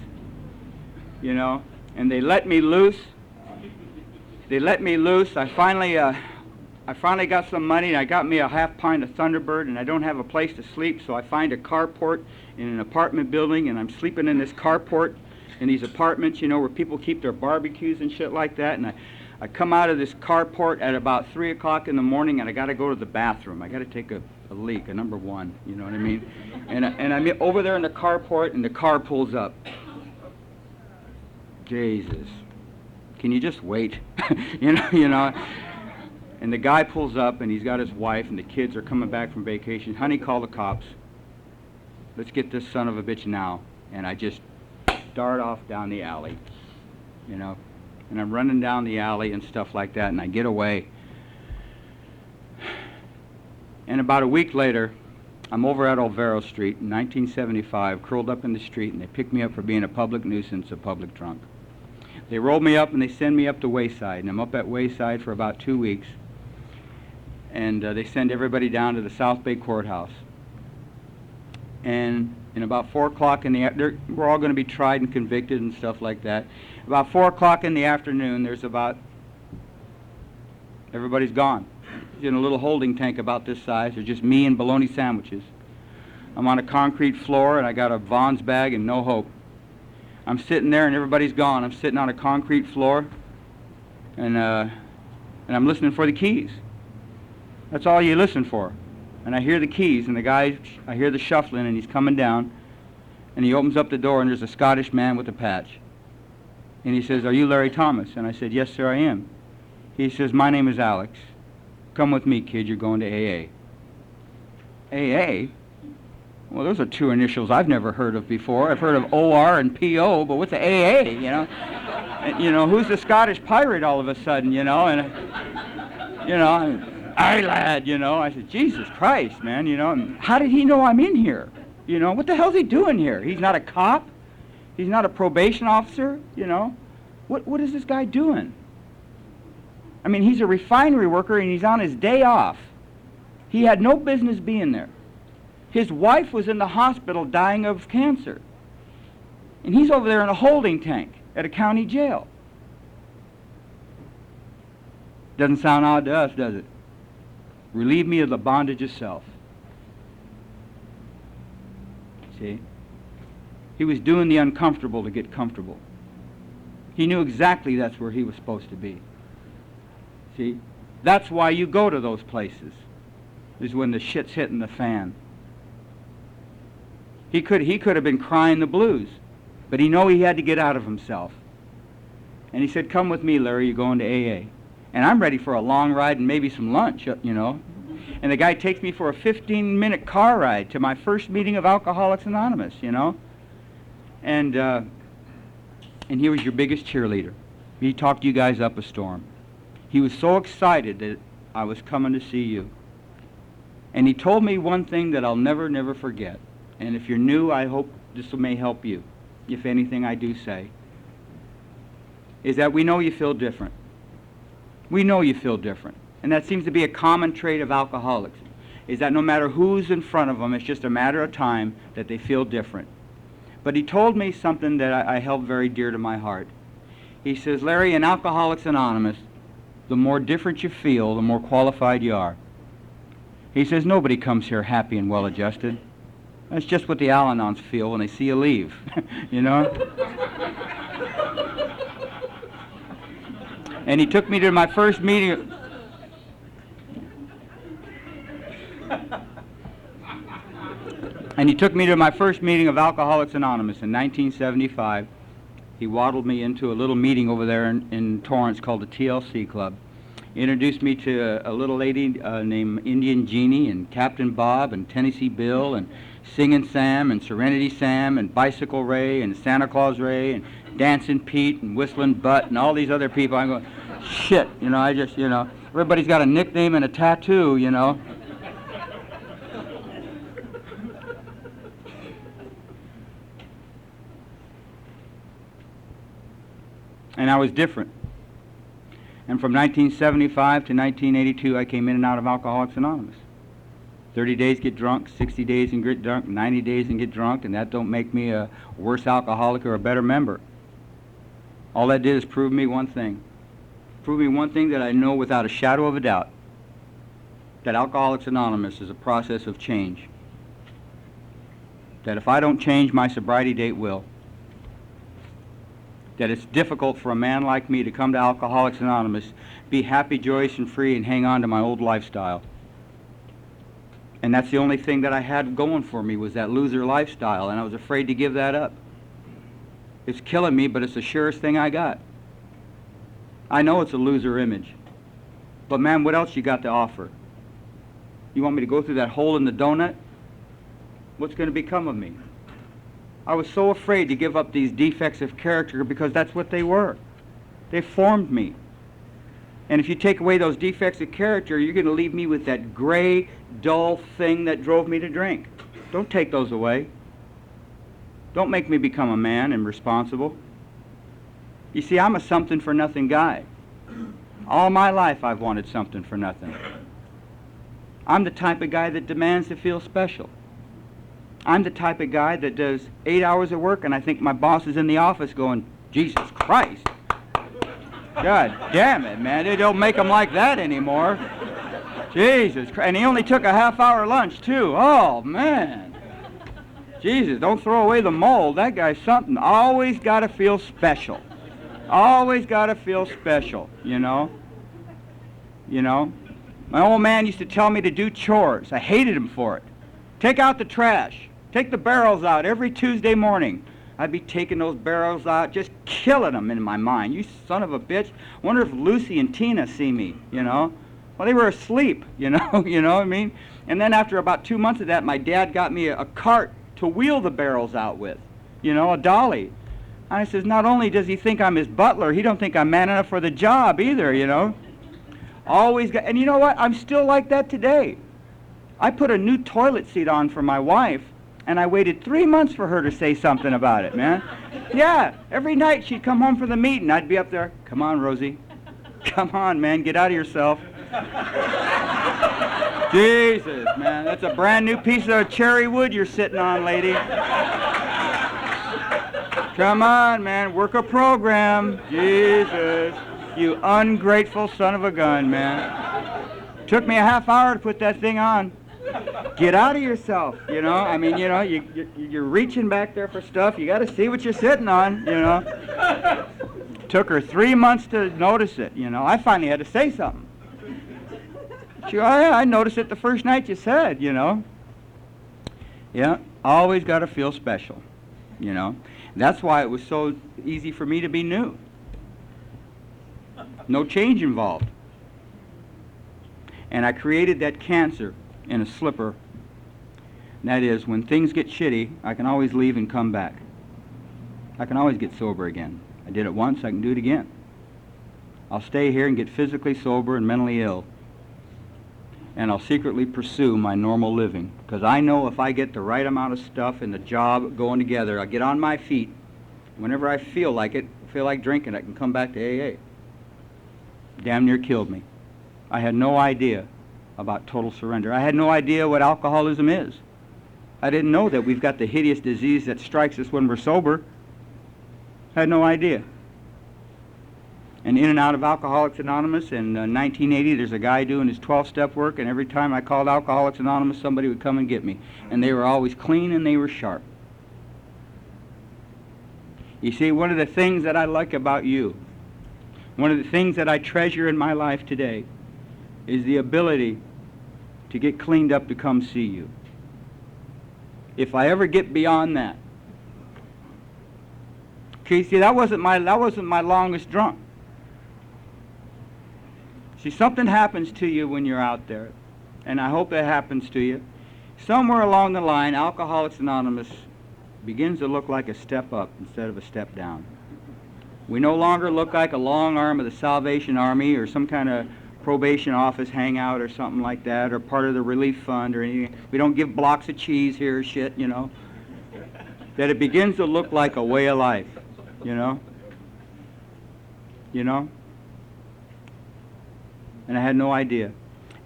you know. And they let me loose. I finally got some money, and I got me a half pint of Thunderbird, and I don't have a place to sleep, so I find a carport in an apartment building, and I'm sleeping in this carport in these apartments, you know, where people keep their barbecues and shit like that. And I come out of this carport at about 3 o'clock in the morning, and I got to go to the bathroom. I got to take a leak, a number one, you know what I mean? And I'm over there in the carport, and the car pulls up. Jesus, can you just wait? you know. And the guy pulls up, and he's got his wife, and the kids are coming back from vacation. Honey, call the cops. Let's get this son of a bitch now. And I just dart off down the alley, you know. And I'm running down the alley and stuff like that, and I get away. And about a week later, I'm over at Olvero Street in 1975, curled up in the street, and they pick me up for being a public nuisance, a public drunk. They roll me up and they send me up to Wayside, and I'm up at Wayside for about 2 weeks. And they send everybody down to the South Bay Courthouse. And in about 4 o'clock in the afternoon, we're all going to be tried and convicted and stuff like that. About 4 o'clock in the afternoon, everybody's gone. In a little holding tank about this size. There's just me and bologna sandwiches. I'm on a concrete floor, and I got a Vaughn's bag and no hope. I'm sitting there, and everybody's gone. I'm sitting on a concrete floor, and I'm listening for the keys. That's all you listen for. And I hear the keys, and I hear the shuffling, and he's coming down, and he opens up the door, and there's a Scottish man with a patch. And he says, "Are you Larry Thomas?" And I said, "Yes, sir, I am." He says, "My name is Alex. Come with me, kid, you're going to AA." AA? Well, those are two initials I've never heard of before. I've heard of OR and PO, but what's the AA, you know? And, you know, who's the Scottish pirate all of a sudden, you know? And, you know, aye, lad, you know. I said, Jesus Christ, man, you know. And how did he know I'm in here? You know, what the hell's he doing here? He's not a cop. He's not a probation officer, you know. What is this guy doing? I mean, he's a refinery worker, and he's on his day off. He had no business being there. His wife was in the hospital dying of cancer. And he's over there in a holding tank at a county jail. Doesn't sound odd to us, does it? Relieve me of the bondage of self. See? He was doing the uncomfortable to get comfortable. He knew exactly that's where he was supposed to be. See? That's why you go to those places, is when the shit's hitting the fan. He could have been crying the blues, but he knew he had to get out of himself. And he said, "Come with me, Larry, you're going to AA." And I'm ready for a long ride and maybe some lunch, you know. And the guy takes me for a 15-minute car ride to my first meeting of Alcoholics Anonymous, you know. And he was your biggest cheerleader. He talked you guys up a storm. He was so excited that I was coming to see you. And he told me one thing that I'll never, never forget. And if you're new, I hope this may help you, if anything I do say, is that we know you feel different. We know you feel different. And that seems to be a common trait of alcoholics, is that no matter who's in front of them, it's just a matter of time that they feel different. But he told me something that I held very dear to my heart. He says, "Larry, in Alcoholics Anonymous, the more different you feel, the more qualified you are." He says, "Nobody comes here happy and well-adjusted. That's just what the Al-Anons feel when they see you leave," you know? And he took me to my first meeting. And he took me to my first meeting of Alcoholics Anonymous in 1975. He waddled me into a little meeting over there in Torrance called the TLC Club. He introduced me to a little lady named Indian Jeannie and Captain Bob and Tennessee Bill and Singin' Sam and Serenity Sam and Bicycle Ray and Santa Claus Ray and Dancing Pete and Whistling Butt and all these other people. I'm going, shit, you know, everybody's got a nickname and a tattoo, you know. And I was different. And from 1975 to 1982, I came in and out of Alcoholics Anonymous. 30 days get drunk, 60 days and get drunk, 90 days and get drunk, and that don't make me a worse alcoholic or a better member. All that did is prove me one thing. Prove me one thing that I know without a shadow of a doubt, that Alcoholics Anonymous is a process of change. That if I don't change, my sobriety date will. That it's difficult for a man like me to come to Alcoholics Anonymous, be happy, joyous, and free, and hang on to my old lifestyle. And that's the only thing that I had going for me, was that loser lifestyle, and I was afraid to give that up. It's killing me, but it's the surest thing I got. I know it's a loser image, but man, what else you got to offer? You want me to go through that hole in the donut? What's going to become of me? I was so afraid to give up these defects of character because that's what they were. They formed me. And if you take away those defects of character, you're going to leave me with that gray, dull thing that drove me to drink. Don't take those away. Don't make me become a man and responsible. You see, I'm a something-for-nothing guy. All my life I've wanted something for nothing. I'm the type of guy that demands to feel special. I'm the type of guy that does 8 hours of work and I think my boss is in the office going, "Jesus Christ. God damn it, man. They don't make them like that anymore. Jesus Christ." And he only took a half-hour lunch, too. Oh, man. Jesus, don't throw away the mold. That guy's something. Always got to feel special. Always got to feel special, you know. You know. My old man used to tell me to do chores. I hated him for it. Take out the trash. Take the barrels out every Tuesday morning. I'd be taking those barrels out, just killing them in my mind. You son of a bitch. Wonder if Lucy and Tina see me, you know. Well, they were asleep, you know, you know what I mean? And then after about 2 months of that, my dad got me a cart to wheel the barrels out with, you know, a dolly. And I says, not only does he think I'm his butler, he don't think I'm man enough for the job either, you know. Always got, and you know what? I'm still like that today. I put a new toilet seat on for my wife, and I waited 3 months for her to say something about it, man. Yeah, every night she'd come home from the meeting. I'd be up there, "Come on, Rosie. Come on, man, get out of yourself." Jesus, man, that's a brand new piece of cherry wood you're sitting on, lady. Come on, man, work a program. Jesus, you ungrateful son of a gun, man. Took me a half hour to put that thing on. Get out of yourself, you know. I mean, you know, you're reaching back there for stuff. You got to see what you're sitting on, you know. Took her 3 months to notice it, you know. I finally had to say something. She, "Oh, yeah, I noticed it the first night you said, you know." Yeah, Always got to feel special, you know. That's why it was so easy for me to be new. No change involved. And I created that cancer in a slipper. And that is, when things get shitty, I can always leave and come back. I can always get sober again. I did it once, I can do it again. I'll stay here and get physically sober and mentally ill. And I'll secretly pursue my normal living. Because I know if I get the right amount of stuff and the job going together, I'll get on my feet. Whenever I feel like it, feel like drinking, I can come back to AA. Damn near killed me. I had no idea about total surrender. I had no idea what alcoholism is. I didn't know that we've got the hideous disease that strikes us when we're sober. I had no idea. And in and out of Alcoholics Anonymous, in 1980, there's a guy doing his 12-step work, and every time I called Alcoholics Anonymous, somebody would come and get me. And they were always clean and they were sharp. You see, one of the things that I like about you, one of the things that I treasure in my life today, is the ability to get cleaned up to come see you. If I ever get beyond that. Okay, see, that wasn't my longest drunk. See, something happens to you when you're out there, and I hope that happens to you. Somewhere along the line, Alcoholics Anonymous begins to look like a step up instead of a step down. We no longer look like a long arm of the Salvation Army or some kind of probation office hangout or something like that, or part of the relief fund or anything. We don't give blocks of cheese here or shit, you know. That it begins to look like a way of life, you know. You know? And I had no idea.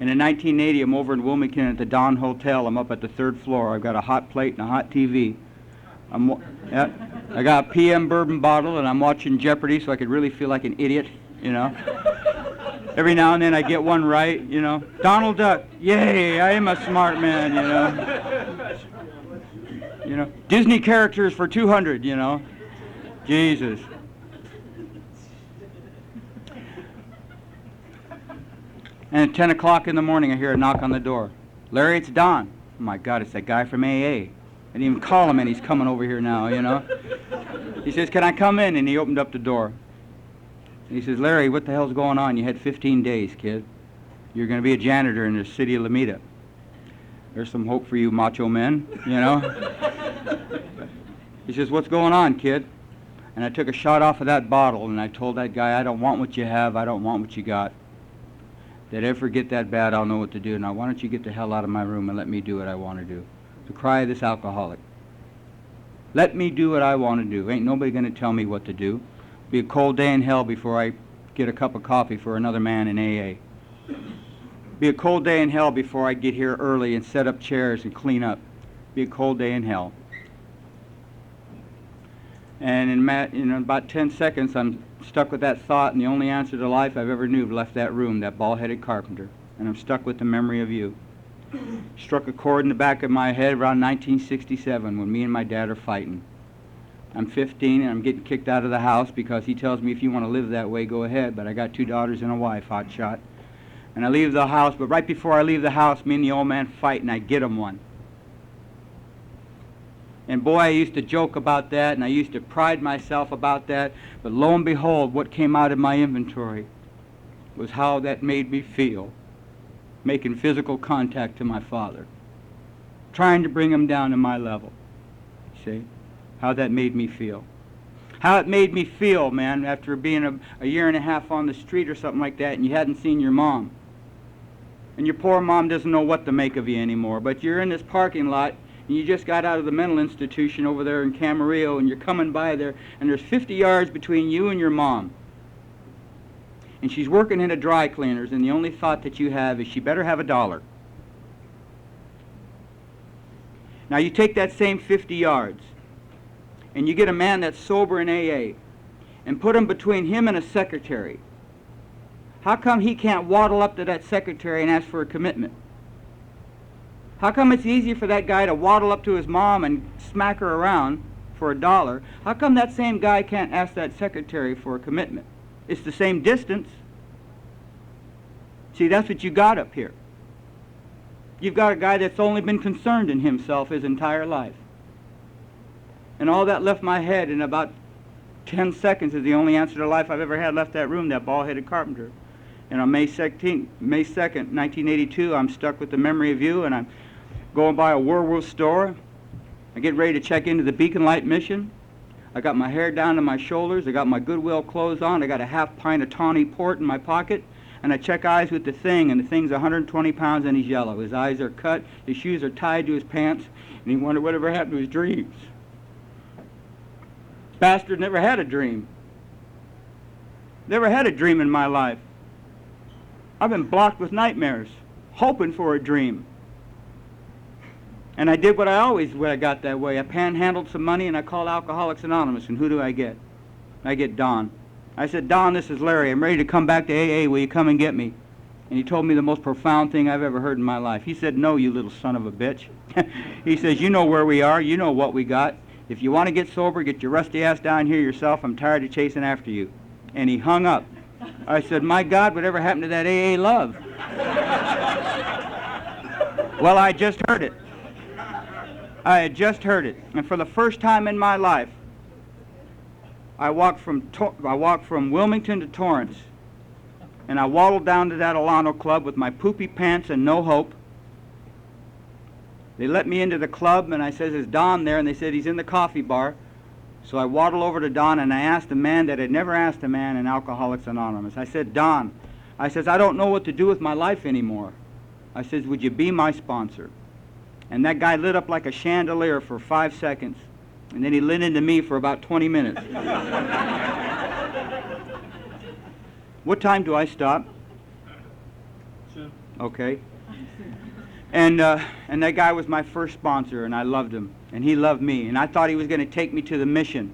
And in 1980, I'm over in Wilmington at the Don Hotel. I'm up at the 3rd floor. I've got a hot plate and a hot TV. I got a PM bourbon bottle, and I'm watching Jeopardy so I could really feel like an idiot, you know. Every now and then I get one right, you know. Donald Duck, yay, I am a smart man, you know. You know, Disney characters for 200, you know. Jesus. And at 10 o'clock in the morning, I hear a knock on the door. Larry, it's Don. Oh, my God, it's that guy from AA. I didn't even call him, and he's coming over here now, you know. He says, can I come in? And he opened up the door. He says, Larry, what the hell's going on? You had 15 days, kid. You're going to be a janitor in the city of Lomita. There's some hope for you macho men, you know. He says, what's going on, kid? And I took a shot off of that bottle, and I told that guy, I don't want what you have, I don't want what you got. That if it get that bad, I'll know what to do. Now, why don't you get the hell out of my room and let me do what I want to do? The cry of this alcoholic. Let me do what I want to do. Ain't nobody going to tell me what to do. Be a cold day in hell before I get a cup of coffee for another man in AA. Be a cold day in hell before I get here early and set up chairs and clean up. Be a cold day in hell. And in about 10 seconds, I'm stuck with that thought, and the only answer to life I've ever knew left that room, that bald-headed carpenter. And I'm stuck with the memory of you. Struck a chord in the back of my head around 1967 when me and my dad are fighting. I'm 15 and I'm getting kicked out of the house because he tells me if you want to live that way, go ahead, but I got 2 daughters and a wife, hot shot. And I leave the house, but right before I leave the house, me and the old man fight, and I get him one. And boy, I used to joke about that, and I used to pride myself about that, but lo and behold, what came out of my inventory was how that made me feel, making physical contact to my father, trying to bring him down to my level. See? How that made me feel. How it made me feel, man, after being a year and a half on the street or something like that, and you hadn't seen your mom. And your poor mom doesn't know what to make of you anymore, but you're in this parking lot, and you just got out of the mental institution over there in Camarillo, and you're coming by there, and there's 50 yards between you and your mom. And she's working in a dry cleaners, and the only thought that you have is she better have $1. Now you take that same 50 yards, and you get a man that's sober in AA, and put him between him and a secretary. How come he can't waddle up to that secretary and ask for a commitment? How come it's easy for that guy to waddle up to his mom and smack her around for $1? How come that same guy can't ask that secretary for a commitment? It's the same distance. See, that's what you got up here. You've got a guy that's only been concerned in himself his entire life. And all that left my head in about 10 seconds is the only answer to life I've ever had left that room, that bald-headed carpenter. And on May 2nd, 1982, I'm stuck with the memory of you, and I'm going by a Woolworth store. I get ready to check into the Beacon Light mission. I got my hair down to my shoulders. I got my Goodwill clothes on. I got a half pint of tawny port in my pocket. And I check eyes with the thing, and the thing's 120 pounds, and he's yellow. His eyes are cut. His shoes are tied to his pants, and he wondered whatever happened to his dreams. Bastard never had a dream. Never had a dream in my life. I've been blocked with nightmares, hoping for a dream. And I did what I got that way. I panhandled some money, and I called Alcoholics Anonymous, and who do I get? I get Don. I said, Don, this is Larry. I'm ready to come back to AA. Will you come and get me? And he told me the most profound thing I've ever heard in my life. He said, no, you little son of a bitch. He says, you know where we are. You know what we got. If you want to get sober, get your rusty ass down here yourself. I'm tired of chasing after you. And he hung up. I said, my God, whatever happened to that AA love? Well, I just heard it. I had just heard it. And for the first time in my life, I walked from Wilmington to Torrance, and I waddled down to that Alano club with my poopy pants and no hope. They let me into the club, and I says, is Don there? And they said, he's in the coffee bar. So I waddled over to Don, and I asked a man that had never asked a man in Alcoholics Anonymous. I said, Don, I says, I don't know what to do with my life anymore. I says, would you be my sponsor? And that guy lit up like a chandelier for 5 seconds. And then he lit into me for about 20 minutes. What time do I stop? Sure. Okay. And that guy was my first sponsor, and I loved him. And he loved me. And I thought he was going to take me to the mission.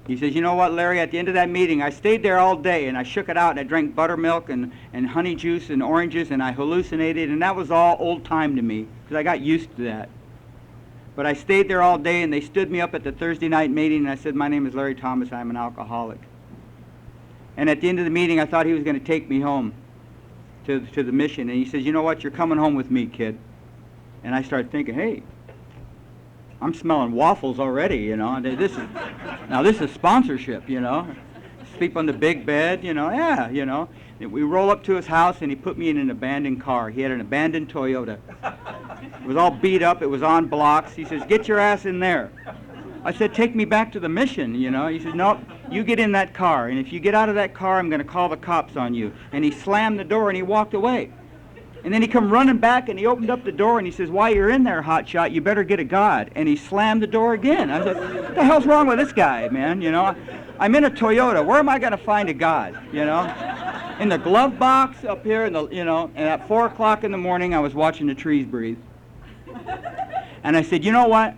He says, you know what, Larry, at the end of that meeting, I stayed there all day, and I shook it out, and I drank buttermilk and honey juice and oranges, and I hallucinated, and that was all old time to me, because I got used to that. But I stayed there all day, and they stood me up at the Thursday night meeting, and I said, my name is Larry Thomas, I'm an alcoholic. And at the end of the meeting, I thought he was going to take me home to the mission. And he says, you know what, you're coming home with me, kid. And I started thinking, hey, I'm smelling waffles already, you know. This is sponsorship, you know. Sleep on the big bed, you know, yeah, you know. We roll up to his house, and he put me in an abandoned car. He had an abandoned Toyota. It was all beat up. It was on blocks. He says, get your ass in there. I said, take me back to the mission, you know. He said, nope, you get in that car, and if you get out of that car, I'm going to call the cops on you. And he slammed the door, and he walked away. And then he come running back, and he opened up the door, and he says, while you're in there, hotshot, you better get a God. And he slammed the door again. I said, what the hell's wrong with this guy, man, you know? I'm in a Toyota. Where am I going to find a God, you know? In the glove box up here, you know, and at 4 o'clock in the morning, I was watching the trees breathe. And I said, you know what?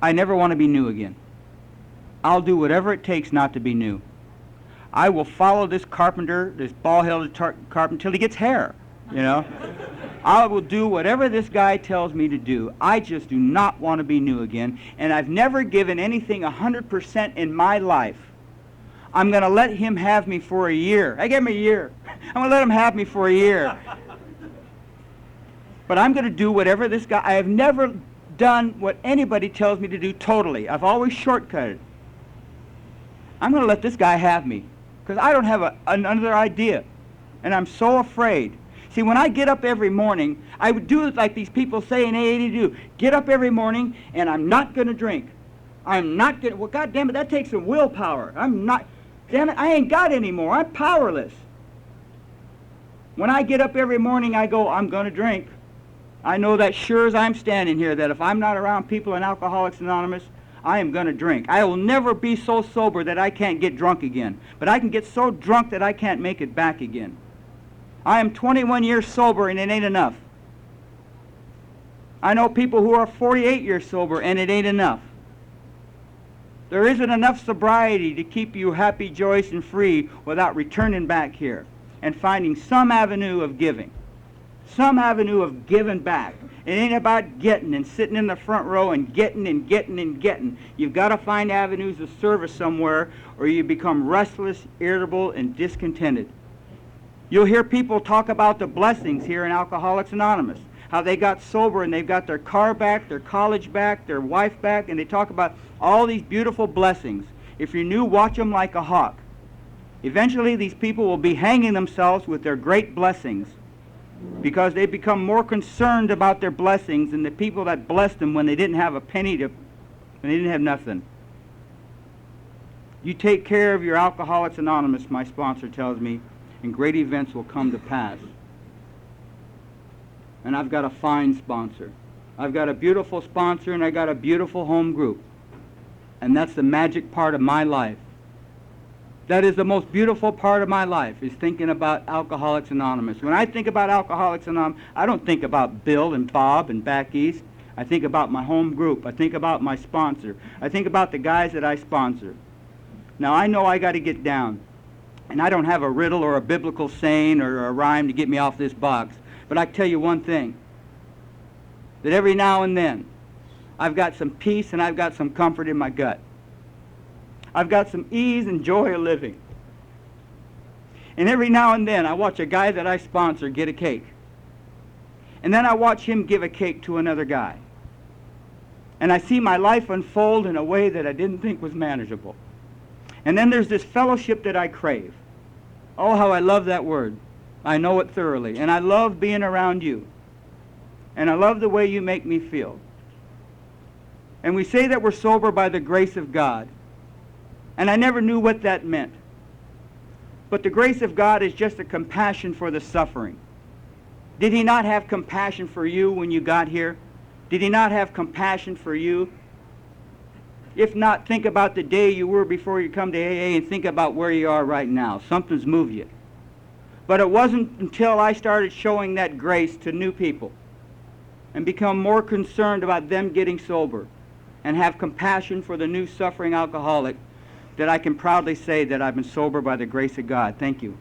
I never want to be new again. I'll do whatever it takes not to be new. I will follow this carpenter, this bald-headed carpenter, till he gets hair, you know. I will do whatever this guy tells me to do. I just do not want to be new again, and I've never given anything 100% in my life. I'm going to let him have me for a year. I gave him a year. I'm going to let him have me for a year. But I'm going to do whatever this guy... I have never done what anybody tells me to do totally. I've always shortcutted. I'm going to let this guy have me, because I don't have another idea, and I'm so afraid. See, when I get up every morning, I would do it like these people say in AA to do. Get up every morning, and I'm not going to drink. I'm not going to... Well, God damn it, that takes some willpower. I'm not... Damn it, I ain't got any more. I'm powerless. When I get up every morning, I go, I'm going to drink. I know that sure as I'm standing here, that if I'm not around people in Alcoholics Anonymous, I am going to drink. I will never be so sober that I can't get drunk again. But I can get so drunk that I can't make it back again. I am 21 years sober, and it ain't enough. I know people who are 48 years sober, and it ain't enough. There isn't enough sobriety to keep you happy, joyous, and free without returning back here and finding some avenue of giving. Some avenue of giving back. It ain't about getting and sitting in the front row and getting and getting and getting. You've got to find avenues of service somewhere, or you become restless, irritable, and discontented. You'll hear people talk about the blessings here in Alcoholics Anonymous, how they got sober and they've got their car back, their college back, their wife back, and they talk about all these beautiful blessings. If you're new, watch them like a hawk. Eventually, these people will be hanging themselves with their great blessings because they become more concerned about their blessings than the people that blessed them when they didn't have a penny to, when they didn't have nothing. You take care of your Alcoholics Anonymous, my sponsor tells me, and great events will come to pass. And I've got a fine sponsor. I've got a beautiful sponsor, and I got a beautiful home group. And that's the magic part of my life. That is the most beautiful part of my life, is thinking about Alcoholics Anonymous. When I think about Alcoholics Anonymous, I don't think about Bill and Bob and back east. I think about my home group. I think about my sponsor. I think about the guys that I sponsor. Now, I know I got to get down. And I don't have a riddle or a biblical saying or a rhyme to get me off this box. But I can tell you one thing, that every now and then, I've got some peace and I've got some comfort in my gut. I've got some ease and joy of living. And every now and then, I watch a guy that I sponsor get a cake. And then I watch him give a cake to another guy. And I see my life unfold in a way that I didn't think was manageable. And then there's this fellowship that I crave. Oh, how I love that word. I know it thoroughly. And I love being around you. And I love the way you make me feel. And we say that we're sober by the grace of God. And I never knew what that meant. But the grace of God is just a compassion for the suffering. Did He not have compassion for you when you got here? Did He not have compassion for you? If not, think about the day you were before you come to AA and think about where you are right now. Something's moved you. But it wasn't until I started showing that grace to new people and become more concerned about them getting sober and have compassion for the new suffering alcoholic that I can proudly say that I've been sober by the grace of God. Thank you.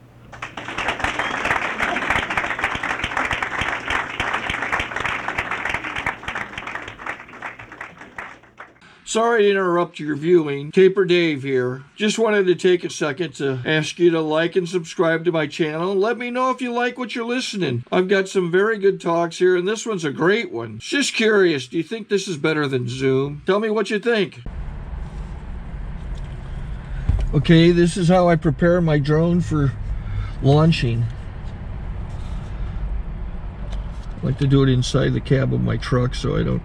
Sorry to interrupt your viewing. Taper Dave here. Just wanted to take a second to ask you to like and subscribe to my channel. Let me know if you like what you're listening. I've got some very good talks here, and this one's a great one. Just curious, do you think this is better than Zoom? Tell me what you think. Okay, this is how I prepare my drone for launching. I like to do it inside the cab of my truck so I don't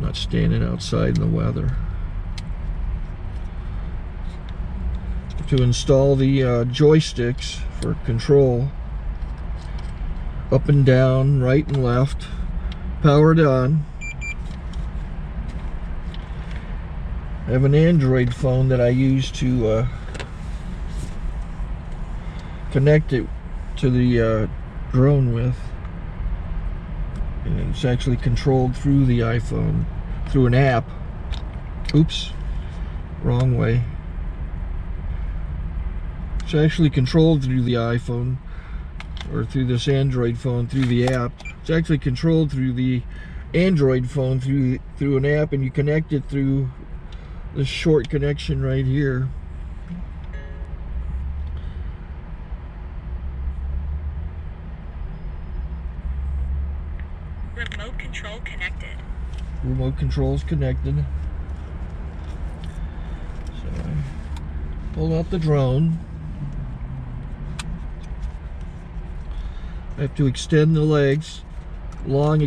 not standing outside in the weather. To install the joysticks for control, up and down, right and left, powered on. I have an Android phone that I use to connect it to the drone with. And it's actually controlled through the iPhone, through an app. Oops, wrong way. It's actually controlled through the iPhone, or through this Android phone, through the app. It's actually controlled through the Android phone, through an app, and you connect it through this short connection right here. Remote control connected. Remote control's connected. So I pull out the drone. I have to extend the legs. Long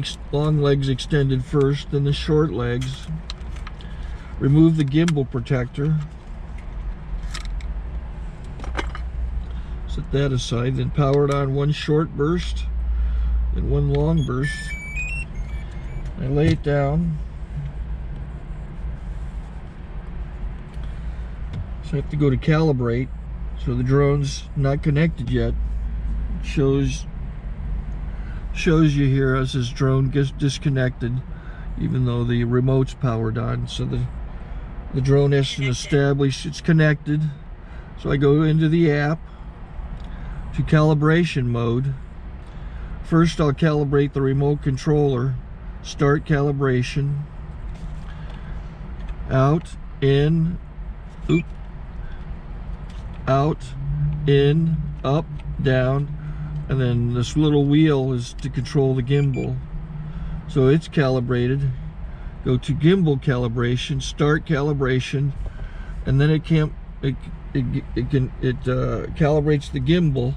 legs extended first, then the short legs. Remove the gimbal protector. Set that aside, then power it on one short burst and one long burst. I lay it down. So I have to go to calibrate. So the drone's not connected yet. It shows you here as this drone gets disconnected, even though the remote's powered on. So the drone has to establish it's connected. So I go into the app to calibration mode. First I'll calibrate the remote controller. Start calibration. Out, in, oop, out, in, up, down, and then this little wheel is to control the gimbal. So it's calibrated. Go to gimbal calibration, start calibration, and then it calibrates the gimbal.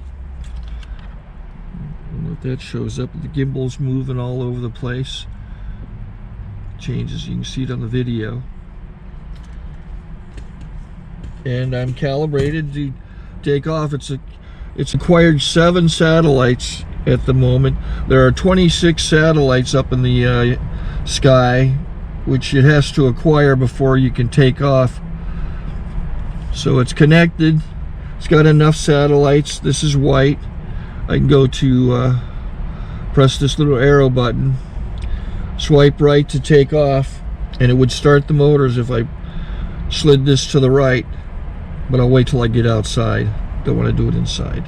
I don't know if that shows up. The gimbal's moving all over the place. Changes, you can see it on the video. And I'm calibrated to take off. It's acquired 7 satellites at the moment. There are 26 satellites up in the sky, which it has to acquire before you can take off. So it's connected. It's got enough satellites. This is white. I can go to press this little arrow button, swipe right to take off, and it would start the motors if I slid this to the right. But I'll wait till I get outside. Don't want to do it inside.